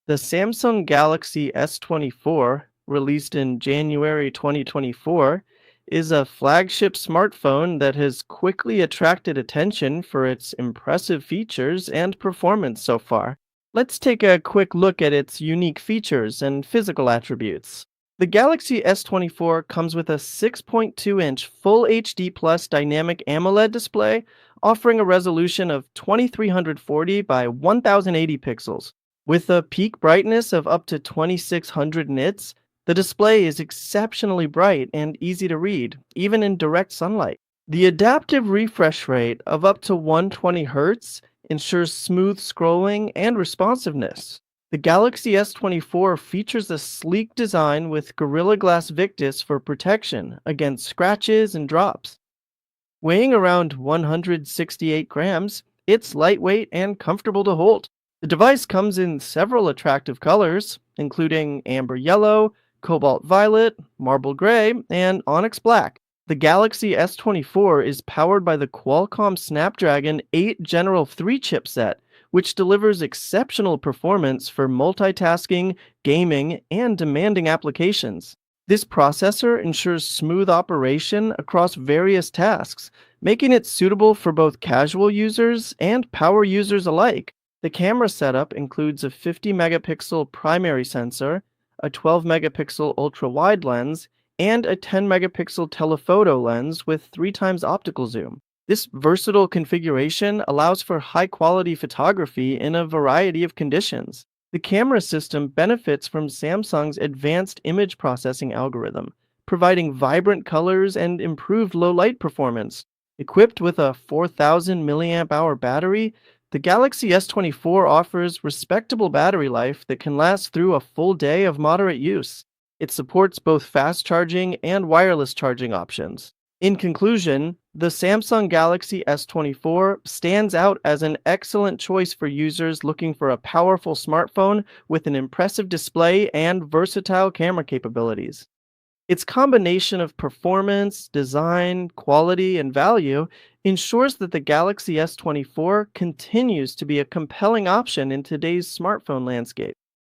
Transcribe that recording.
The Samsung Galaxy S24, released in January 2024, is a flagship smartphone that has quickly attracted attention for its impressive features and performance so far. Let's take a quick look at its unique features and physical attributes. The Galaxy S24 comes with a 6.2-inch Full HD Plus dynamic AMOLED display, offering a resolution of 2340 by 1080 pixels. With a peak brightness of up to 2600 nits, the display is exceptionally bright and easy to read, even in direct sunlight. The adaptive refresh rate of up to 120 Hz ensures smooth scrolling and responsiveness. The Galaxy S24 features a sleek design with Gorilla Glass Victus for protection against scratches and drops. Weighing around 168 grams, it's lightweight and comfortable to hold. The device comes in several attractive colors, including amber yellow, cobalt violet, marble gray, and onyx black. The Galaxy S24 is powered by the Qualcomm Snapdragon 8 General 3 chipset, which delivers exceptional performance for multitasking, gaming, and demanding applications. This processor ensures smooth operation across various tasks, making it suitable for both casual users and power users alike. The camera setup includes a 50 megapixel primary sensor, a 12 megapixel ultra wide lens, and a 10 megapixel telephoto lens with 3 times optical zoom. This versatile configuration allows for high quality photography in a variety of conditions. The camera system benefits from Samsung's advanced image processing algorithm, providing vibrant colors and improved low light performance. Equipped with a 4000 milliamp hour battery, the Galaxy S24 offers respectable battery life that can last through a full day of moderate use. It supports both fast charging and wireless charging options. In conclusion, the Samsung Galaxy S24 stands out as an excellent choice for users looking for a powerful smartphone with an impressive display and versatile camera capabilities. Its combination of performance, design, quality, and value ensures that the Galaxy S24 continues to be a compelling option in today's smartphone landscape.